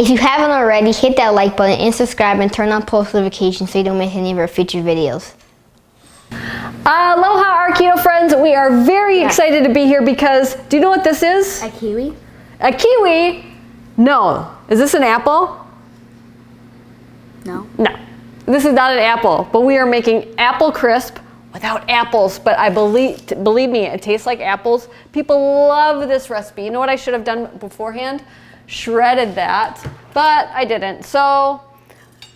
If you haven't already, hit that like button and subscribe and turn on post notifications so you don't miss any of our future videos. Aloha, our keto friends. We are very excited to be here because, do you know what this is? A kiwi? A kiwi? No. Is this an apple? No. No. This is not an apple, but we are making apple crisp without apples, but I believe me, it tastes like apples. People love this recipe. You know what I should have done beforehand? Shredded that, but I didn't. So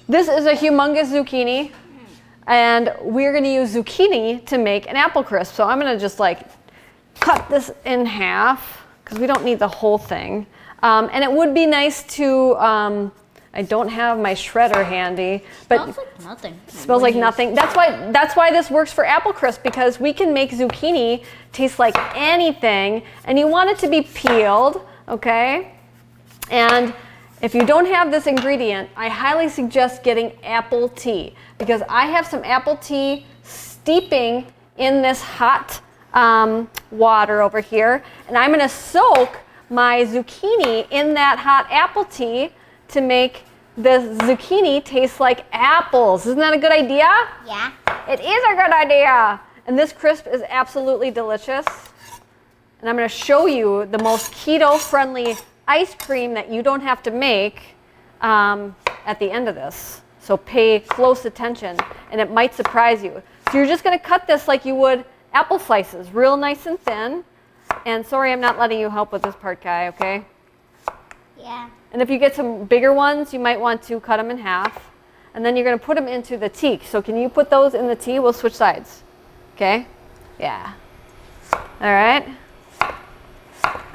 this is a humongous zucchini, and we're gonna use zucchini to make an apple crisp. So I'm gonna just like cut this in half because we don't need the whole thing. And it would be nice to, I don't have my shredder handy, but Smells like nothing. Smells like nothing. That's why this works for apple crisp, because we can make zucchini taste like anything, and you want it to be peeled, okay? And if you don't have this ingredient, I highly suggest getting apple tea, because I have some apple tea steeping in this hot water over here, and I'm gonna soak my zucchini in that hot apple tea to make the zucchini taste like apples. Isn't that a good idea? Yeah. It is a good idea. And this crisp is absolutely delicious. And I'm going to show you the most keto-friendly ice cream that you don't have to make at the end of this. So pay close attention, and it might surprise you. So you're just going to cut this like you would apple slices, real nice and thin. And sorry, I'm not letting you help with this part, Kai, okay? Yeah. And if you get some bigger ones, you might want to cut them in half. And then you're going to put them into the tea. So can you put those in the tea? We'll switch sides. Okay? Yeah. All right.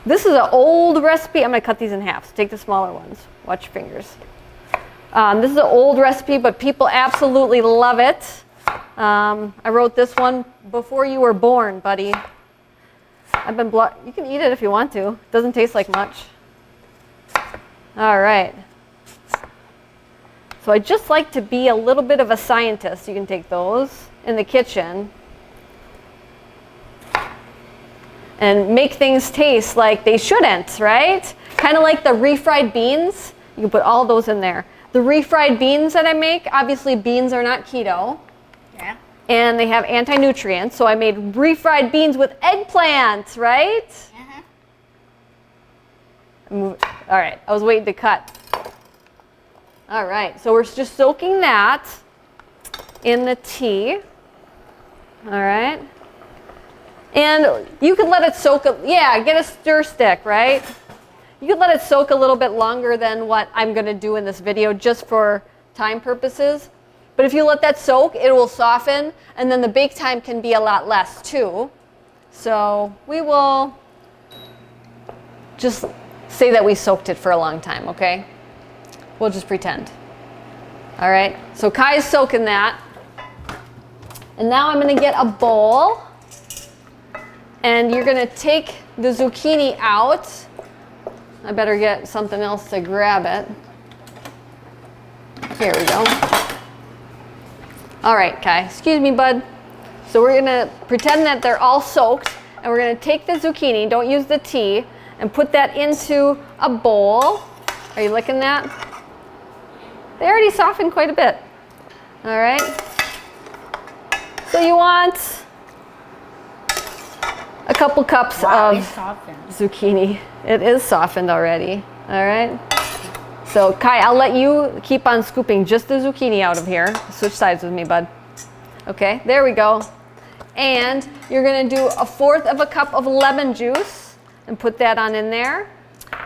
This is an old recipe. I'm going to cut these in half. So take the smaller ones. Watch your fingers. This is an old recipe, but people absolutely love it. I wrote this one before you were born, buddy. You can eat it if you want to. It doesn't taste like much. All right. So I just like to be a little bit of a scientist. You can take those in the kitchen and make things taste like they shouldn't, right? Kind of like the refried beans. You can put all those in there. The refried beans that I make, obviously beans are not keto. Yeah. And they have anti-nutrients. So I made refried beans with eggplant, right? All right, I was waiting to cut. All right, so we're just soaking that in the tea. All right. And you could let it soak, get a stir stick, right? You could let it soak a little bit longer than what I'm gonna do in this video just for time purposes. But if you let that soak, it will soften, and then the bake time can be a lot less too. So we will just say that we soaked it for a long time, okay? We'll just pretend. All right, so Kai's soaking that. And now I'm gonna get a bowl, and you're gonna take the zucchini out. I better get something else to grab it. Here we go. All right, Kai, excuse me, bud. So we're gonna pretend that they're all soaked, and we're gonna take the zucchini, don't use the tea, and put that into a bowl. Are you licking that? They already softened quite a bit. All right. So you want a couple cups of zucchini. It is softened already. All right. So Kai, I'll let you keep on scooping just the zucchini out of here. Switch sides with me, bud. Okay, there we go. And you're gonna do 1/4 of a cup of lemon juice and put that on in there.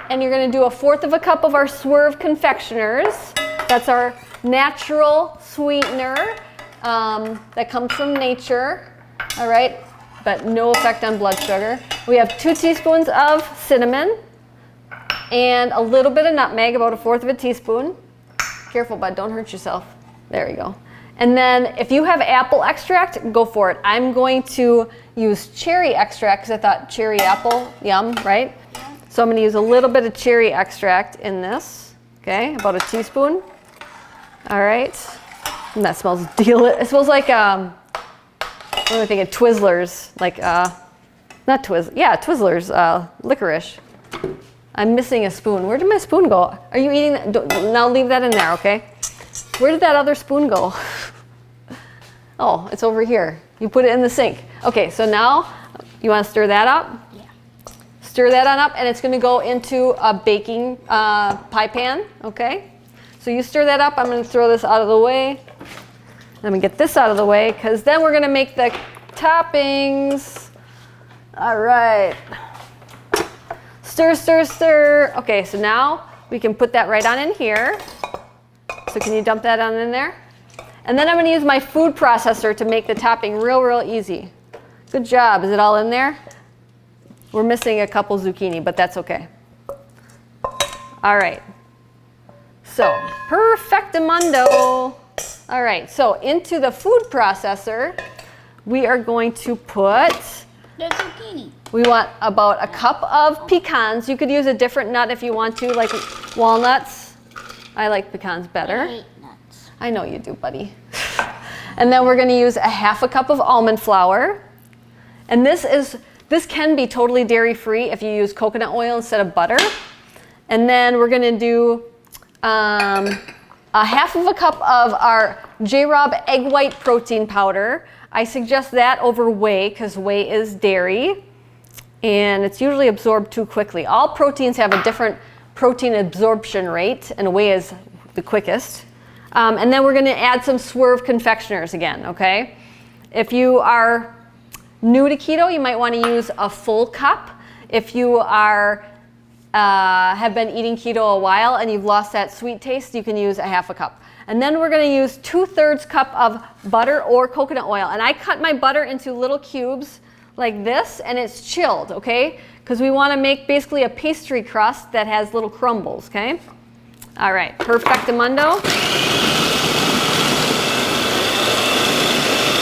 And you're gonna do 1/4 cup of our Swerve confectioners. That's our natural sweetener that comes from nature, all right? But no effect on blood sugar. We have 2 teaspoons of cinnamon and a little bit of nutmeg, about 1/4 teaspoon. Careful, bud, don't hurt yourself. There we go. And then if you have apple extract, go for it. I'm going to use cherry extract because I thought cherry apple, yum, right? Yeah. So I'm going to use a little bit of cherry extract in this, okay, about 1 teaspoon. All right. And that smells delicious. It smells like, what am I thinking, Twizzlers, like, not Twizzlers, yeah, Twizzlers, licorice. I'm missing a spoon. Where did my spoon go? Are you eating that? Now leave that in there, okay? Where did that other spoon go? Oh, it's over here. You put it in the sink. Okay, so now you want to stir that up? Yeah. Stir that on up, and it's going to go into a baking pie pan, okay? So you stir that up. I'm going to throw this out of the way. Let me get this out of the way, because then we're going to make the toppings. All right. Stir, stir, stir. Okay, so now we can put that right on in here. So can you dump that on in there? And then I'm going to use my food processor to make the topping real easy. Good job. Is it all in there? We're missing a couple zucchini, but that's okay. All right. So, perfectamundo. All right, so into the food processor, we are going to put The zucchini. We want about a cup of pecans. You could use a different nut if you want to, like walnuts. I like pecans better. I hate nuts. I know you do, buddy. And then we're going to use a half a cup of almond flour. And this can be totally dairy-free if you use coconut oil instead of butter. And then we're going to do a half of a cup of our J-Rob egg white protein powder. I suggest that over whey because whey is dairy and it's usually absorbed too quickly. All proteins have a different protein absorption rate and whey is the quickest. And then we're going to add some Swerve confectioners again, okay? If you are new to keto, you might want to use a full cup. If you are have been eating keto a while and you've lost that sweet taste, you can use a half a cup. And then we're going to use 2/3 cup of butter or coconut oil. And I cut my butter into little cubes like this, and it's chilled, okay? Because we want to make basically a pastry crust that has little crumbles, okay? All right, perfectamundo.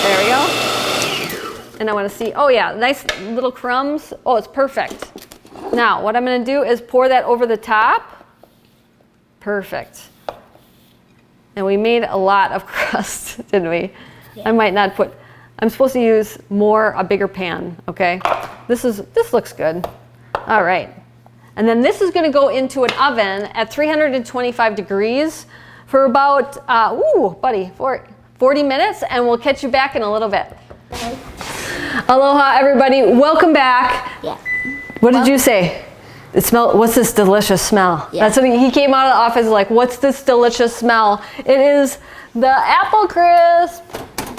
There we go. And I want to see, oh yeah, nice little crumbs. Oh, it's perfect. Now, what I'm going to do is pour that over the top. Perfect. And we made a lot of crust, didn't we? Yeah. I might not put, I'm supposed to use a bigger pan, okay? This looks good. All right. And then this is going to go into an oven at 325 degrees for about, 40 minutes, and we'll catch you back in a little bit. Okay. Aloha, everybody. Welcome back. Yeah. What did you say? What's this delicious smell? Yeah. That's what he came out of the office like, what's this delicious smell? It is the apple crisp,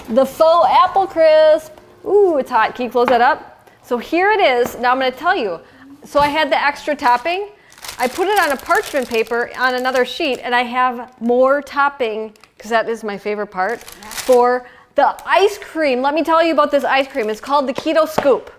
the faux apple crisp. Ooh, it's hot. Can you close that up? So here it is. Now I'm going to tell you. So I had the extra topping. I put it on a parchment paper on another sheet, and I have more topping, because that is my favorite part, for the ice cream. Let me tell you about this ice cream. It's called the Keto Scoop.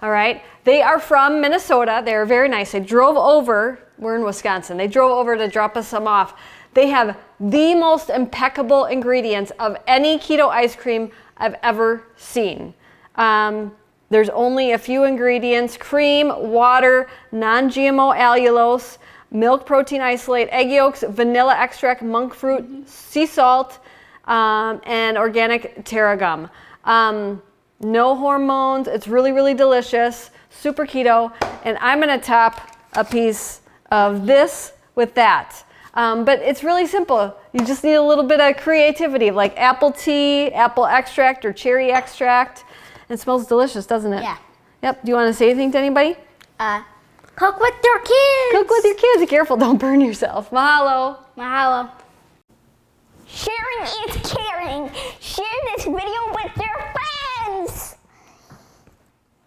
All right. They are from Minnesota. They're very nice. They drove over. We're in Wisconsin. They drove over to drop us some off. They have the most impeccable ingredients of any keto ice cream I've ever seen. There's only a few ingredients: cream, water, non-GMO allulose, milk protein isolate, egg yolks, vanilla extract, monk fruit, sea salt, and organic tarragon. No hormones. It's really delicious. Super keto. And I'm going to top a piece of this with that. But it's really simple. You just need a little bit of creativity, like apple tea, apple extract, or cherry extract. It smells delicious, doesn't it? Yeah. Yep. Do you want to say anything to anybody? Cook with your kids. Cook with your kids. Be careful. Don't burn yourself. Mahalo. Mahalo. Sharing is caring.